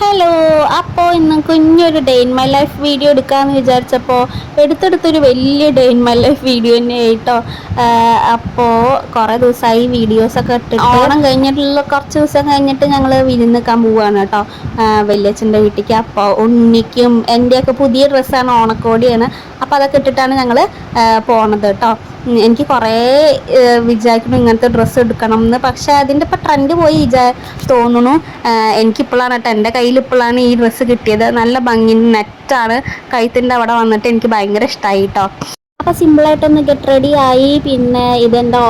Hello. അപ്പോൾ ഇന്ന് കുഞ്ഞൊരു day in my life video എടുക്കാമെന്ന് വിചാരിച്ചപ്പോൾ എടുത്തെടുത്തൊരു വലിയ day in my life video തന്നെ ആയിട്ടോ. അപ്പോൾ കുറേ ദിവസമായി വീഡിയോസൊക്കെ ഇട്ടിട്ട് ഓണം കഴിഞ്ഞിട്ടുള്ള കുറച്ച് ദിവസം കഴിഞ്ഞിട്ട് ഞങ്ങൾ വിരുന്നിക്കാൻ പോവുകയാണ് കേട്ടോ, വല്യച്ഛൻ്റെ വീട്ടിലേക്ക്. അപ്പോൾ ഉണ്ണിക്കും എൻ്റെയൊക്കെ പുതിയ ഡ്രസ്സാണ്, ഓണക്കോടിയാണ്. അപ്പോൾ അതൊക്കെ ഇട്ടിട്ടാണ് ഞങ്ങൾ പോണത് കേട്ടോ. എനിക്ക് കുറേ വിചാരിക്കണം ഇങ്ങനത്തെ ഡ്രസ്സ് എടുക്കണം എന്ന്, പക്ഷേ അതിൻ്റെ ഇപ്പോൾ ട്രെൻഡ് പോയി തോന്നുന്നു. എനിക്കിപ്പോഴാണ് കേട്ടോ, എൻ്റെ കയ്യിൽ ഇപ്പോഴാണ് ഈ ഡ്രസ്സ് കിട്ടിയത്. നല്ല ഭംഗി, നെറ്റാണ്, കഴുത്തിൻ്റെ അവിടെ വന്നിട്ട് എനിക്ക് ഭയങ്കര ഇഷ്ടമായി കേട്ടോ. അപ്പോൾ സിമ്പിളായിട്ടൊന്ന് ഗെറ്റ് റെഡി ആയി. പിന്നെ ഇതെൻ്റെ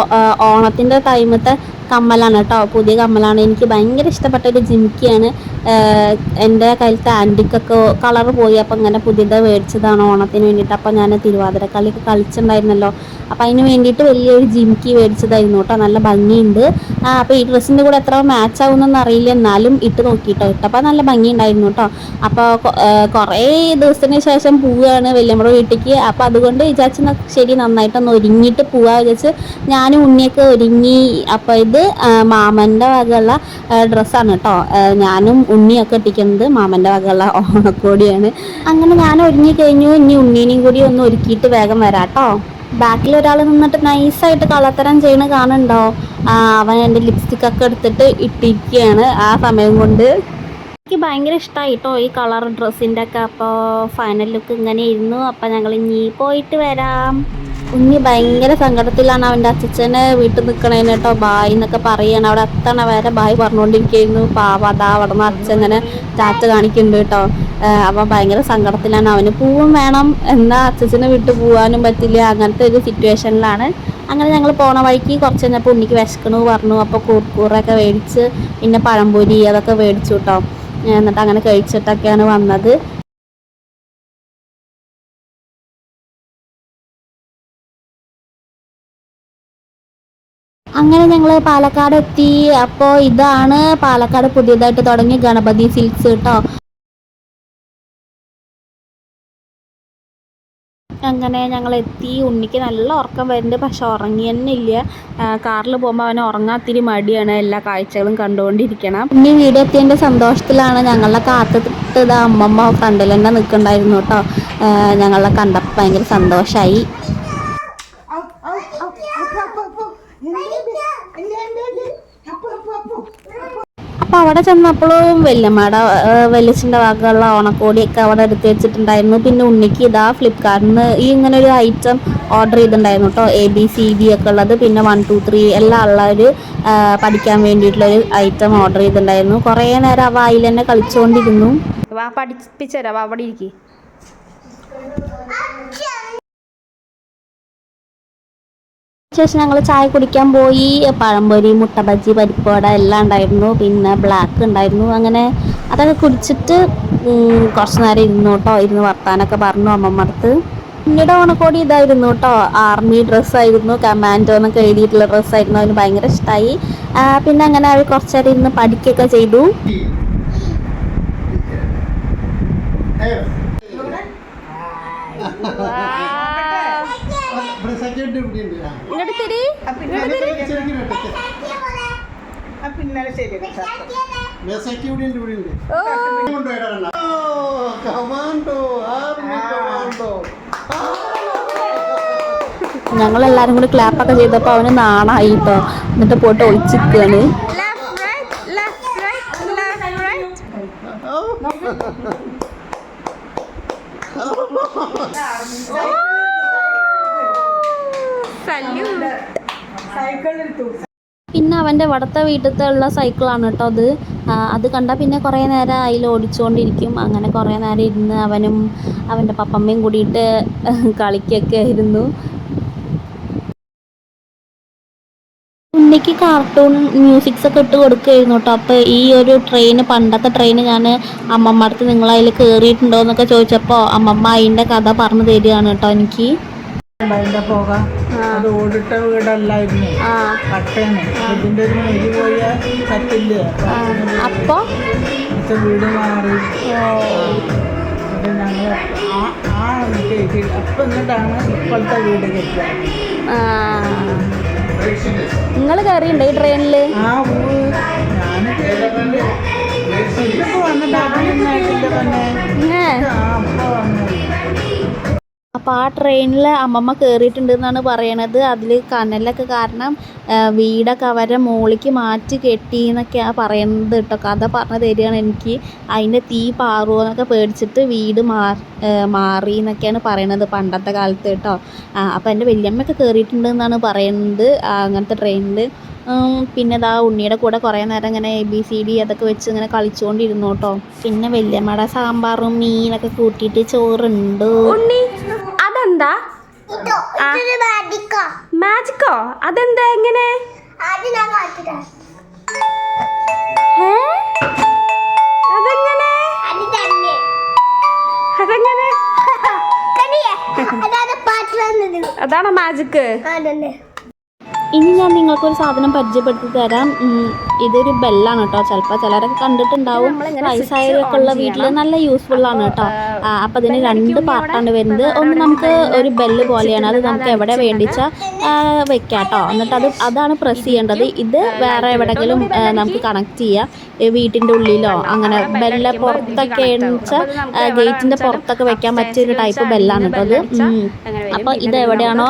ഓണത്തിൻ്റെ ടൈമത്തെ കമ്മലാണ് കേട്ടോ, പുതിയ കമ്മലാണ്. എനിക്ക് ഭയങ്കര ഇഷ്ടപ്പെട്ടൊരു ജിമിക്കിയാണ്. എൻ്റെ കയ്യിലത്തെ ആൻറ്റിക്കൊക്കെ കളർ പോയി, അപ്പോൾ ഇങ്ങനെ പുതിയത് മേടിച്ചതാണ് ഓണത്തിന് വേണ്ടിയിട്ട്. അപ്പോൾ ഞാൻ തിരുവാതിരക്കളിയൊക്കെ കളിച്ചിട്ടുണ്ടായിരുന്നല്ലോ, അപ്പോൾ അതിന് വേണ്ടിയിട്ട് വലിയൊരു ജിമിക്കി മേടിച്ചതായിരുന്നു കേട്ടോ. നല്ല ഭംഗിയുണ്ട്. അപ്പോൾ ഈ ഡ്രസ്സിൻ്റെ കൂടെ എത്ര മാച്ച് ആവുമെന്നൊന്നും അറിയില്ല, എന്നാലും ഇട്ട് നോക്കിയിട്ടോ. ഇട്ടപ്പോൾ നല്ല ഭംഗിയുണ്ടായിരുന്നു കേട്ടോ. അപ്പോൾ കുറേ ദിവസത്തിന് ശേഷം പോവുകയാണ് വല്യമ്മയുടെ വീട്ടിലേക്ക്. അപ്പോൾ അതുകൊണ്ട് വിചാരിച്ചു ശരി നന്നായിട്ടൊന്ന് ഒരുങ്ങിയിട്ട് പോവാ വിചാരിച്ച് ഞാനും ഉണ്ണിയൊക്കെ ഒരുങ്ങി. അപ്പോൾ ഇത് മാമൻ്റെ വകയുള്ള ഡ്രസ്സാണ് കേട്ടോ. ഞാനും ഉണ്ണിയൊക്കെ ഇട്ടിക്കുന്നത് മാമൻ്റെ വകയുള്ള ഓണക്കോടിയാണ്. അങ്ങനെ ഞാൻ ഒരുങ്ങി കഴിഞ്ഞു. ഇനി ഉണ്ണീനെയും കൂടി ഒന്ന് ഒരുക്കിയിട്ട് വേഗം വരാം കേട്ടോ. ബാക്കിൽ ഒരാൾ നിന്നിട്ട് നൈസായിട്ട് കളത്തരം ചെയ്യണ കാണുന്നുണ്ടോ? അവൻ എൻ്റെ ലിപ്സ്റ്റിക്കൊക്കെ എടുത്തിട്ട് ഇട്ടിരിക്കുകയാണ് ആ സമയം കൊണ്ട്. എനിക്ക് ഭയങ്കര ഇഷ്ടമായി കേട്ടോ ഈ കളർ ഡ്രസ്സിൻ്റെ ഒക്കെ. അപ്പോൾ ഫൈനൽ ലുക്ക് ഇങ്ങനെ ഇരുന്നു. അപ്പോൾ ഞങ്ങൾ ഇനി പോയിട്ട് വരാം. ഉണ്ണി ഭയങ്കര സങ്കടത്തിലാണ്. അവൻ്റെ അച്ഛനെ വീട്ടിൽ നിൽക്കണേന് കേട്ടോ ബായ് എന്നൊക്കെ പറയുകയാണ്. അവിടെ എത്തണ വരെ ബായ് പറഞ്ഞുകൊണ്ടിരിക്കുന്നു. പാവ അതാ അവിടെ നിന്ന് അച്ഛൻ ഇങ്ങനെ ചാറ്റ് കാണിക്കുന്നുണ്ട് കേട്ടോ. അപ്പോൾ ഭയങ്കര സങ്കടത്തിലാണ്. അവന് പൂവും വേണം, എന്നാൽ അച്ഛനെ വിട്ട് പോകാനും പറ്റില്ല. അങ്ങനത്തെ ഒരു സിറ്റുവേഷനിലാണ്. അങ്ങനെ ഞങ്ങൾ പോണ വഴിക്ക് കുറച്ച് കഴിഞ്ഞപ്പോൾ ഉണ്ണിക്ക് വിശക്കണു പറഞ്ഞു. അപ്പോൾ കൂർക്കൂറൊക്കെ മേടിച്ച് പിന്നെ പഴംപൊരി അതൊക്കെ മേടിച്ചു കേട്ടോ. എന്നിട്ട് അങ്ങനെ കഴിച്ചിട്ടൊക്കെയാണ് വന്നത്. അങ്ങനെ ഞങ്ങൾ പാലക്കാട് എത്തി. അപ്പോൾ ഇതാണ് പാലക്കാട് പുതിയതായിട്ട് തുടങ്ങിയ ഗണപതി സിൽക്സ് കേട്ടോ. അങ്ങനെ ഞങ്ങൾ എത്തി. ഉണ്ണിക്ക് നല്ല ഉറക്കം വരുന്നുണ്ട്, പക്ഷെ ഉറങ്ങി തന്നെ ഇല്ല. കാറിൽ പോകുമ്പോൾ അവന് ഉറങ്ങാത്തിരി മടിയാണ്, എല്ലാ കാഴ്ചകളും കണ്ടുകൊണ്ടിരിക്കണം. ഉണ്ണി വീട് എത്തിയതിൻ്റെ സന്തോഷത്തിലാണ്. ഞങ്ങളെ കാത്തിട്ട് അമ്മമ്മ ഫ്രണ്ടിൽ തന്നെ നിൽക്കുന്നുണ്ടായിരുന്നു കേട്ടോ. ഞങ്ങളെ കണ്ടപ്പോൾ ഭയങ്കര സന്തോഷമായി. അപ്പോൾ അവിടെ ചെന്നപ്പോഴും വല്യച്ഛൻ്റെ വകയുള്ള ഓണക്കോടിയൊക്കെ അവിടെ എടുത്ത് വെച്ചിട്ടുണ്ടായിരുന്നു. പിന്നെ ഉണ്ണിക്ക് ഇതാ ഫ്ലിപ്കാർട്ടിൽ നിന്ന് ഈ ഇങ്ങനെ ഒരു ഐറ്റം ഓർഡർ ചെയ്തിട്ടുണ്ടായിരുന്നു കേട്ടോ. ABCD ഒക്കെ ഉള്ളത്, പിന്നെ 1 2 3 എല്ലാം ഉള്ള ഒരു പഠിക്കാൻ വേണ്ടിയിട്ടുള്ളൊരു ഐറ്റം ഓർഡർ ചെയ്തിട്ടുണ്ടായിരുന്നു. കുറേ നേരം അവ അതിൽ തന്നെ കളിച്ചുകൊണ്ടിരുന്നു. പഠിപ്പിച്ചുതരാം, അവിടെ ഇരിക്കും. ശേഷം ഞങ്ങൾ ചായ കുടിക്കാൻ പോയി. പഴംപൊരി, മുട്ട ബജി, പരിപ്പുവട എല്ലാം ഉണ്ടായിരുന്നു. പിന്നെ ബ്ലാക്ക് ഉണ്ടായിരുന്നു. അങ്ങനെ അതൊക്കെ കുടിച്ചിട്ട് കുറച്ച് നേരം ഇരുന്നു കേട്ടോ. ഇരുന്ന് വർത്താനൊക്കെ പറഞ്ഞു അമ്മമ്മടുത്ത്. പിന്നീട് ഓണക്കോടി ഇതായിരുന്നു കേട്ടോ, ആർമി ഡ്രസ്സായിരുന്നു, കമാൻഡോ എന്നൊക്കെ എഴുതിയിട്ടുള്ള ഡ്രസ്സായിരുന്നു. അതിന് ഭയങ്കര ഇഷ്ടമായി. പിന്നെ അങ്ങനെ അവർ കുറച്ച് നേരം ഇരുന്ന് പഠിക്കുകയൊക്കെ ചെയ്തു. ഞങ്ങളെല്ലാരും കൂടി ക്ലാപ്പൊക്കെ ചെയ്തപ്പോൾ അവന് നാണായി കേട്ടോ. എന്നിട്ട് പോയിട്ട് ഒളിച്ചിരിക്കുകയാണ്. പിന്നെ അവൻ്റെ വടത്തെ വീട്ടിലത്തെ ഉള്ള സൈക്കിളാണ് കേട്ടോ അത് കണ്ടാൽ പിന്നെ കുറേ നേരം അതിൽ ഓടിച്ചുകൊണ്ടിരിക്കും. അങ്ങനെ കുറേ നേരം ഇരുന്ന് അവനും അവൻ്റെ പപ്പമ്മയും കൂടിയിട്ട് കളിക്കൊക്കെ ആയിരുന്നു. ഉണ്ണിക്ക് കാർട്ടൂൺ മ്യൂസിക്സൊക്കെ ഇട്ട് കൊടുക്കുകയായിരുന്നു കേട്ടോ. അപ്പോൾ ഈ ഒരു ട്രെയിൻ, പണ്ടത്തെ ട്രെയിൻ ഞാൻ അമ്മമ്മ അടുത്ത് നിങ്ങളതിൽ കയറിയിട്ടുണ്ടോ എന്നൊക്കെ ചോദിച്ചപ്പോൾ അമ്മമ്മ അതിൻ്റെ കഥ പറഞ്ഞു തരികയാണ് കേട്ടോ എനിക്ക്. അതിന്റെ പുക അത് ഓടിട്ട വീടല്ലായിരുന്നു, കട്ടയാണ്. ഇതിന്റെ ഒരു മുരി പോയ കത്തില്ലേ, അപ്പൊ വീട് മാറി. അത് ഞങ്ങൾ അപ്പം എന്നിട്ടാണ് ഇപ്പോഴത്തെ വീട് കെട്ടുക. നിങ്ങൾ കയറിയുണ്ടോ ഈ ട്രെയിനിൽ? ഞാൻ കേട്ടിട്ടുണ്ട്. ഇതിപ്പോൾ വന്നിട്ടാണ് തന്നെ അപ്പോൾ വന്നത്. അപ്പോൾ ആ ട്രെയിനിൽ അമ്മമ്മ കയറിയിട്ടുണ്ട് എന്നാണ് പറയണത്. അതിൽ കനലൊക്കെ കാരണം വീടൊക്കെ അവരെ മുകളിലേക്ക് മാറ്റി കെട്ടി എന്നൊക്കെയാണ് പറയുന്നത് കേട്ടോ. കഥ പറഞ്ഞു തരികയാണ് എനിക്ക്. അതിൻ്റെ തീ പാറുമോ എന്നൊക്കെ പേടിച്ചിട്ട് വീട് മാറി എന്നൊക്കെയാണ് പറയണത് പണ്ടത്തെ കാലത്ത് കേട്ടോ. അപ്പോൾ എൻ്റെ വല്യമ്മയൊക്കെ കയറിയിട്ടുണ്ട് എന്നാണ് പറയുന്നത് അങ്ങനത്തെ ട്രെയിനിൽ. പിന്നെ ഇതാ ഉണ്ണിയുടെ കൂടെ കുറേ നേരം ഇങ്ങനെ ABCD അതൊക്കെ വെച്ച് ഇങ്ങനെ കളിച്ചുകൊണ്ടിരുന്നു കേട്ടോ. പിന്നെ വല്യമ്മയുടെ സാമ്പാറും മീനൊക്കെ കൂട്ടിയിട്ട് ചോറുണ്ട്. അതെന്താ മാജിക്കോ? അതെന്താ എങ്ങനെ? അതെങ്ങനെ? അതാണോ മാജിക്ക്? ഇനി ഞാൻ നിങ്ങൾക്കൊരു സാധനം പരിചയപ്പെടുത്തി തരാം. ഇതൊരു ബെല്ലാണ് കേട്ടോ. ചിലപ്പോൾ ചിലരൊക്കെ കണ്ടിട്ടുണ്ടാവും. വയസ്സായവരൊക്കെ ഉള്ള വീട്ടിൽ നല്ല യൂസ്ഫുള്ളാണ് കേട്ടോ. അപ്പോൾ ഇതിന് 2 പാർട്ടാണ് വരുന്നത്. ഒന്ന് നമുക്ക് ഒരു ബെല്ല് പോലെയാണ്. അത് നമുക്ക് എവിടെ വേണ്ടിച്ചാൽ വെക്കാം കേട്ടോ. എന്നിട്ട് അതാണ് പ്രസ് ചെയ്യേണ്ടത്. ഇത് വേറെ എവിടെയെങ്കിലും നമുക്ക് കണക്ട് ചെയ്യാം. വീട്ടിൻ്റെ ഉള്ളിലോ അങ്ങനെ ബെല്ല് പുറത്തൊക്കെ വെച്ചാൽ ഗേറ്റിൻ്റെ പുറത്തൊക്കെ വെക്കാൻ പറ്റിയൊരു ടൈപ്പ് ബെല്ലാണ് കേട്ടോ അത്. അപ്പോൾ ഇത് എവിടെയാണോ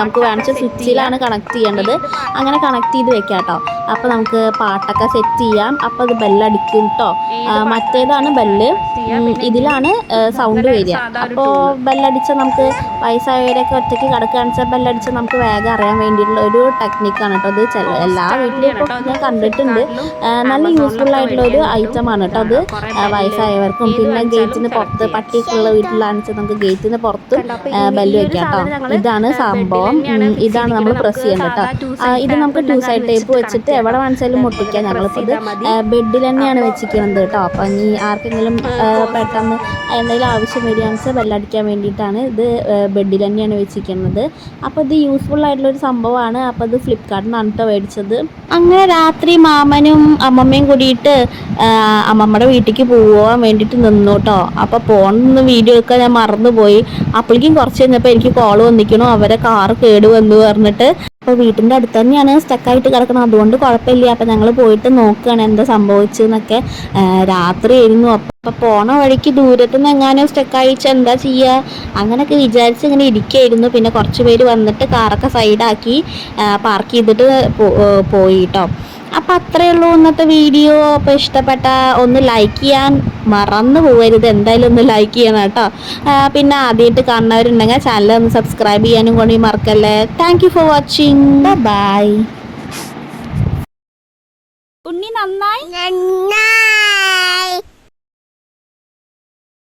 നമുക്ക് വേണിച്ച സ്വിച്ചിലാണ് കണക്ട് ചെയ്യേണ്ടത്. അങ്ങനെ കണക്ട് ചെയ്ത് വെക്കാം കേട്ടോ. അപ്പോൾ നമുക്ക് പാട്ടൊക്കെ സെറ്റ് ചെയ്യാം. അപ്പോൾ അത് ബെല്ലടിക്കും കേട്ടോ. മറ്റേതാണ് ബെല്ല്. ഇതിലാണ് സൗണ്ട് വരിക. അപ്പോൾ ബെല്ലടിച്ചാൽ നമുക്ക് വയസ്സായവരൊക്കെ ഒറ്റയ്ക്ക് കിടക്കുകയാണെന്ന് വെച്ചാൽ ബെല്ലടിച്ചാൽ നമുക്ക് വേഗം അറിയാൻ വേണ്ടിയിട്ടുള്ള ഒരു ടെക്നിക്കാണ് കേട്ടോ. അത് എല്ലാ വീട്ടിലും ഇപ്പോൾ ഞാൻ കണ്ടിട്ടുണ്ട്. നല്ല യൂസ്ഫുൾ ആയിട്ടുള്ള ഒരു ഐറ്റമാണ് കേട്ടോ അത് വയസ്സായവർക്കും. പിന്നെ ഗേറ്റിന് പുറത്ത് പട്ടിയൊക്കെയുള്ള വീട്ടിലാണെന്ന് വെച്ചാൽ നമുക്ക് ഗേറ്റിന് പുറത്ത് ബെല്ല് വെക്കാം കേട്ടോ. ഇതാണ് സംഭവം. ഇതാണ് നമ്മൾ പ്രസ് ചെയ്യേണ്ടത് കേട്ടോ. ഇത് നമുക്ക് 2 സൈഡ് ടേപ്പ് വെച്ചിട്ട് എവിടെ വേണിച്ചാലും മുട്ടിക്കാം. ഞങ്ങളിപ്പോൾ ഇത് ബെഡിൽ തന്നെയാണ് വെച്ചിരിക്കുന്നത് കേട്ടോ. അപ്പം ഇനി ആർക്കെങ്കിലും പെട്ടെന്ന് എന്തെങ്കിലും ആവശ്യം വരികയാണെന്ന് വെച്ചാൽ ബെല്ലടിക്കാൻ വേണ്ടിയിട്ടാണ് ഇത് ബെഡിൽ തന്നെയാണ് വെച്ചിരിക്കുന്നത്. അപ്പോൾ ഇത് യൂസ്ഫുൾ ആയിട്ടുള്ളൊരു സംഭവമാണ്. അപ്പോൾ ഇത് ഫ്ലിപ്കാർട്ടിൽ നിന്നാണ് കേട്ടോ മേടിച്ചത്. അങ്ങനെ രാത്രി മാമനും അമ്മമ്മയും കൂടിയിട്ട് അമ്മമ്മയുടെ വീട്ടിലേക്ക് പോകാൻ വേണ്ടിയിട്ട് നിന്നു കേട്ടോ. അപ്പോൾ പോകണമെന്ന് വീഡിയോ എടുക്കാൻ ഞാൻ മറന്നുപോയി. അപ്പോഴേക്കും കുറച്ച് കഴിഞ്ഞപ്പോൾ എനിക്ക് കോൾ വന്നിരിക്കണു. അവരെ കാറ് കേട് വന്നു പറഞ്ഞിട്ട്. അപ്പോൾ വീട്ടിൻ്റെ അടുത്ത് തന്നെയാണ് സ്റ്റക്കായിട്ട് കിടക്കണം. അതുകൊണ്ട് കുഴപ്പമില്ല. അപ്പോൾ ഞങ്ങൾ പോയിട്ട് നോക്കുകയാണ് എന്താ സംഭവിച്ചതെന്നൊക്കെ. രാത്രി ആയിരുന്നു. അപ്പോൾ പോണ വഴിക്ക് ദൂരത്തു നിന്ന് എങ്ങാനും സ്റ്റക്കായിച്ച് എന്താ ചെയ്യുക അങ്ങനെയൊക്കെ വിചാരിച്ച് ഇങ്ങനെ ഇരിക്കുകയായിരുന്നു. പിന്നെ കുറച്ച് പേര് വന്നിട്ട് കാറൊക്കെ സൈഡാക്കി പാർക്ക് ചെയ്തിട്ട് പോയി കേട്ടോ. അപ്പോൾ അത്രയേ ഉള്ളൂ ഇന്നത്തെ വീഡിയോ. അപ്പോൾ ഇഷ്ടപ്പെട്ട ഒന്ന് ലൈക്ക് ചെയ്യാൻ മറന്നു പോകരുത്. എന്തായാലും ഒന്ന് ലൈക്ക് ചെയ്യണം കേട്ടോ. പിന്നെ ആദ്യമായിട്ട് കാണുന്നവരുണ്ടെങ്കിൽ ചാനൽ ഒന്ന് സബ്സ്ക്രൈബ് ചെയ്യാനും കൂടി മറക്കല്ലേ. Thank you for watching. Bye. Unni നന്നായി.